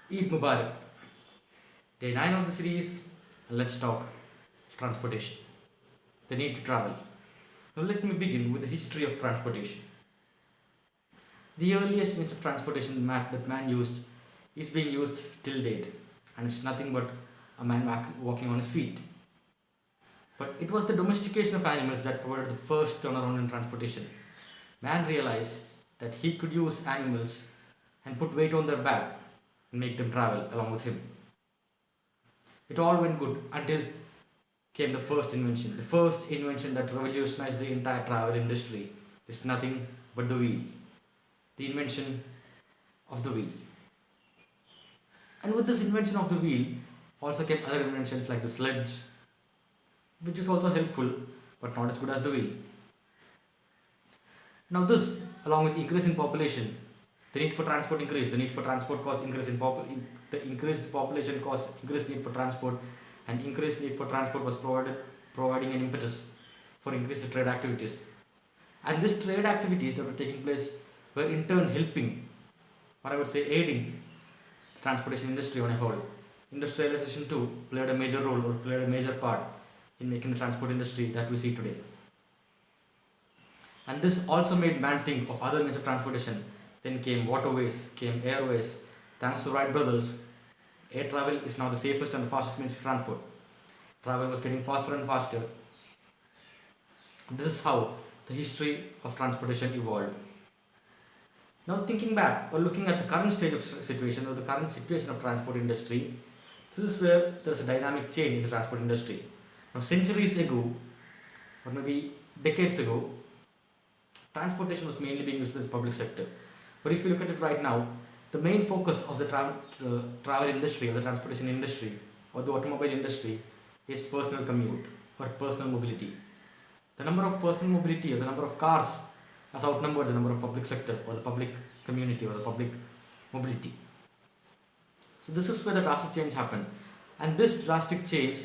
Eid Mubarak. Day 9 of the series. Let's talk transportation. The need to travel. Now, let me begin with the history of transportation. The earliest means of transportation that man used is being used till date, and it's nothing but a man walking on his feet. But it was the domestication of animals that provided the first turnaround in transportation. Man realized that he could use animals and put weight on their back and make them travel along with him. It all went good until came the first invention. The first invention that revolutionized the entire travel industry is nothing but the wheel. The invention of the wheel. And with this invention of the wheel also came other inventions like the sledge, which is also helpful but not as good as the wheel. Now this, along with increase in population, the need for transport increased, the need for transport cost increase the increased population cost, increased need for transport, and increased need for transport was providing an impetus for increased trade activities. And these trade activities that were taking place were in turn helping, or I would say aiding, the transportation industry on a whole. Industrialization too played a major role or played a major part in making the transport industry that we see today. And this also made man think of other means of transportation. Then came waterways, came airways. Thanks to Wright brothers, air travel is now the safest and the fastest means of transport. Travel was getting faster and faster. This is how the history of transportation evolved. Now thinking back or looking at the current stage of situation or the current situation of transport industry, this is where there's a dynamic change in the transport industry. Now centuries ago, or maybe decades ago, transportation was mainly being used by the public sector. But if you look at it right now, the main focus of the travel industry or the transportation industry or the automobile industry is personal commute or personal mobility. The number of personal mobility or the number of cars has outnumbered the number of public sector or the public community or the public mobility. So this is where the drastic change happened. And this drastic change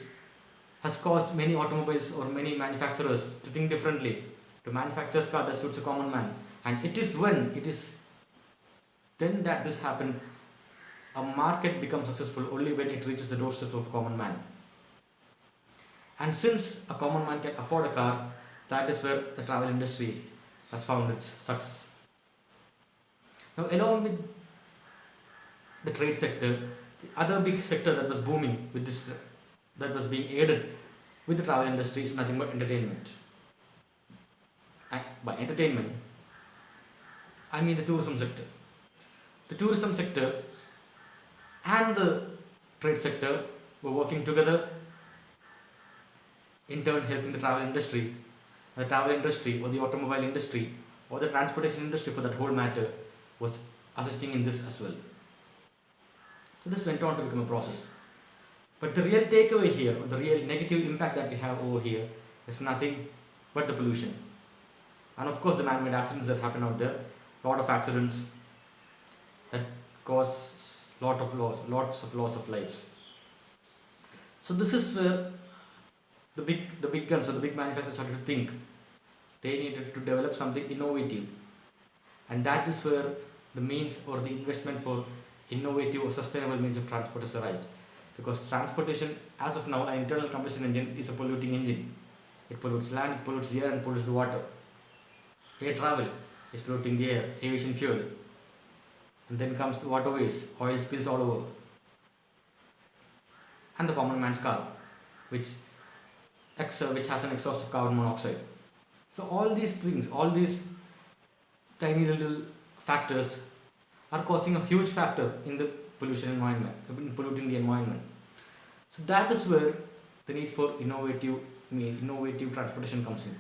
has caused many automobiles or many manufacturers to think differently, to manufacture a car that suits a common man. And it is then that this happened, a market becomes successful only when it reaches the doorstep of a common man. And since a common man can afford a car, that is where the travel industry has found its success. Now, along with the trade sector, the other big sector that was booming with this, that was being aided with the travel industry is nothing but entertainment. And by entertainment, I mean the tourism sector. The tourism sector and the trade sector were working together, in turn helping the travel industry. The travel industry or the automobile industry or the transportation industry for that whole matter was assisting in this as well. So this went on to become a process. But the real takeaway here or the real negative impact that we have over here is nothing but the pollution. And of course the man-made accidents that happen out there, lot of accidents that cause lots of loss of lives. So this is where the big guns or the big manufacturers started to think they needed to develop something innovative, and that is where the means or the investment for innovative or sustainable means of transport is arised. Because transportation, as of now, an internal combustion engine is a polluting engine. It pollutes land, it pollutes the air, and pollutes the water. Air travel is polluting the air, aviation fuel, and then comes the waterways, oil spills all over, and the common man's car, which has an exhaust of carbon monoxide. So all these things, all these tiny little factors are causing a huge factor in the pollution environment, in polluting the environment. So that is where the need for innovative transportation comes in.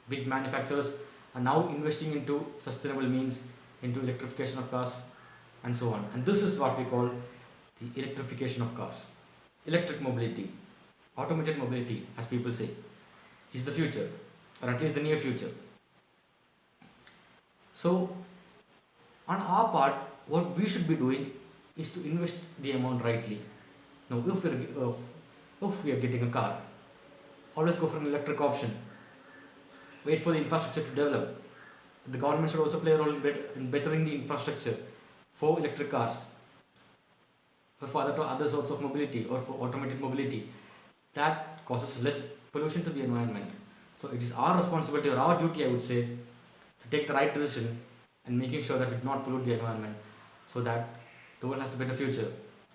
Big manufacturers are now investing into sustainable means, into electrification of cars, and so on. And this is what we call the electrification of cars. Electric mobility, automated mobility, as people say, is the future, or at least the near future. So, on our part, what we should be doing is to invest the amount rightly. Now, if we are getting a car, always go for an electric option. Wait for the infrastructure to develop. The government should also play a role in bettering the infrastructure for electric cars. or for other sorts of mobility or for automated mobility, that causes less pollution to the environment. So it is our responsibility or our duty, I would say, to take the right decision and making sure that we do not pollute the environment, so that the world has a better future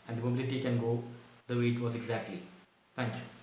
and the mobility can go the way it was exactly. Thank you.